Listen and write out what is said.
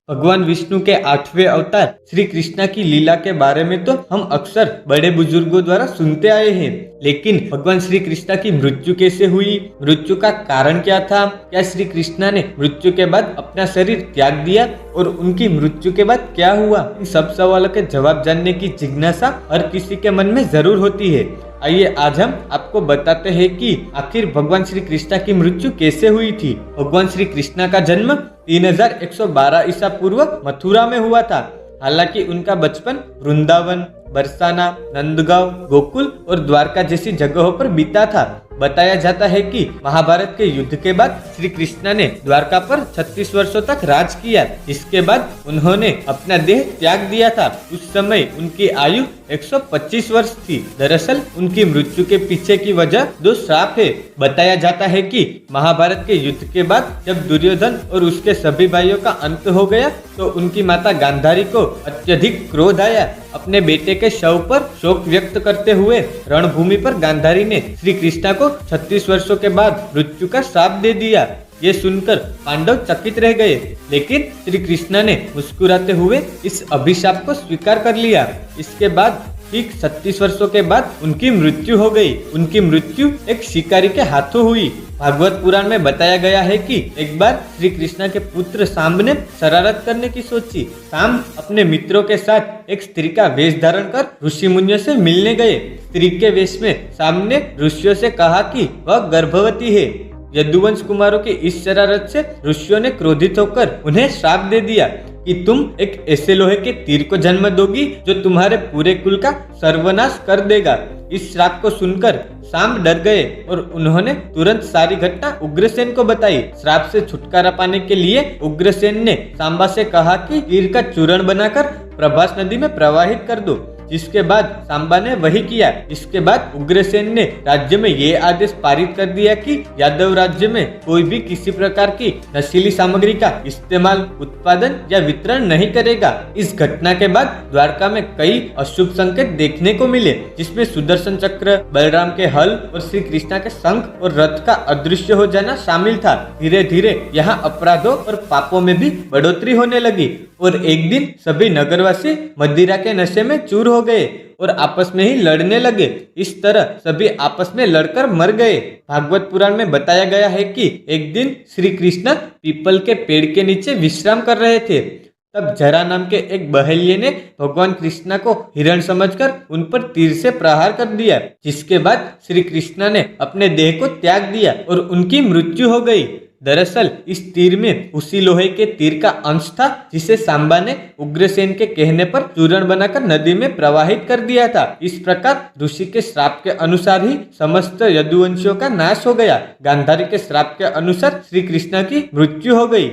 भगवान विष्णु के 8वें अवतार श्री कृष्णा की लीला के बारे में तो हम अक्सर बड़े बुजुर्गों द्वारा सुनते आए हैं, लेकिन भगवान श्री कृष्णा की मृत्यु कैसे हुई, मृत्यु का कारण क्या था, क्या श्री कृष्णा ने मृत्यु के बाद अपना शरीर त्याग दिया और उनकी मृत्यु के बाद क्या हुआ, इन सब सवालों के जवाब जानने की जिज्ञासा हर किसी के मन में जरूर होती है। आइए आज हम आपको बताते हैं कि आखिर भगवान श्री कृष्णा की मृत्यु कैसे हुई थी। भगवान श्री कृष्णा का जन्म 3112 ईसा पूर्व मथुरा में हुआ था। हालांकि उनका बचपन वृंदावन, बरसाना, नंदगांव, गोकुल और द्वारका जैसी जगहों पर बीता था। बताया जाता है कि महाभारत के युद्ध के बाद श्री कृष्णा ने द्वारका पर 36 वर्षों तक राज किया। इसके बाद उन्होंने अपना देह त्याग दिया था। उस समय उनकी आयु 125 वर्ष थी। दरअसल उनकी मृत्यु के पीछे की वजह 2 श्राप है। बताया जाता है कि महाभारत के युद्ध के बाद जब दुर्योधन और उसके सभी भाइयों का अंत हो गया तो उनकी माता गांधारी को अत्यधिक क्रोध आया। अपने बेटे के शव पर शोक व्यक्त करते हुए रणभूमि पर गांधारी ने श्री कृष्णा को 36 वर्षों के बाद मृत्यु का श्राप दे दिया। ये सुनकर पांडव चकित रह गए, लेकिन श्री कृष्णा ने मुस्कुराते हुए इस अभिशाप को स्वीकार कर लिया। इसके बाद ठीक 36 वर्षों के बाद उनकी मृत्यु हो गई। उनकी मृत्यु एक शिकारी के हाथों हुई। भागवत पुराण में बताया गया है कि एक बार श्री कृष्णा के पुत्र सांब ने शरारत करने की सोची। सांब अपने मित्रों के साथ एक स्त्री का वेश धारण कर ऋषि मुनियों से मिलने गए। स्त्री के वेश में सांब ने ऋषियों से कहा कि वह गर्भवती है। यदुवंश कुमारों की इस शरारत से ऋषियों ने क्रोधित होकर उन्हें श्राप दे दिया कि तुम एक ऐसे लोहे के तीर को जन्म दोगी जो तुम्हारे पूरे कुल का सर्वनाश कर देगा। इस श्राप को सुनकर सांब डर गए और उन्होंने तुरंत सारी घटना उग्रसेन को बताई। श्राप से छुटकारा पाने के लिए उग्रसेन ने सांबा से कहा कि तीर का चूर्ण बनाकर प्रभास नदी में प्रवाहित कर दो, जिसके बाद सांबा ने वही किया। इसके बाद उग्रसेन ने राज्य में ये आदेश पारित कर दिया कि यादव राज्य में कोई भी किसी प्रकार की नशीली सामग्री का इस्तेमाल, उत्पादन या वितरण नहीं करेगा। इस घटना के बाद द्वारका में कई अशुभ संकेत देखने को मिले, जिसमें सुदर्शन चक्र, बलराम के हल और श्री कृष्णा के शंख और रथ का अदृश्य हो जाना शामिल था। धीरे धीरे यहाँ अपराधों और पापों में भी बढ़ोतरी होने लगी और एक दिन सभी नगरवासी मदिरा के नशे में चूर हो गए और आपस में ही लड़ने लगे। इस तरह सभी आपस में लड़कर मर गए। भागवत पुराण में बताया गया है कि एक दिन श्री कृष्ण पीपल के पेड़ के नीचे विश्राम कर रहे थे। तब जरा नाम के एक बहेलिये ने भगवान कृष्णा को हिरण समझकर उन पर तीर से प्रहार कर दिया, जिसके बाद श्री कृष्णा ने अपने देह को त्याग दिया और उनकी मृत्यु हो गई। दरअसल इस तीर में उसी लोहे के तीर का अंश था जिसे सांबा ने उग्रसेन के कहने पर चूर्ण बनाकर नदी में प्रवाहित कर दिया था। इस प्रकार ऋषि के श्राप के अनुसार ही समस्त यदुवंशियों का नाश हो गया। गांधारी के श्राप के अनुसार श्री कृष्णा की मृत्यु हो गई।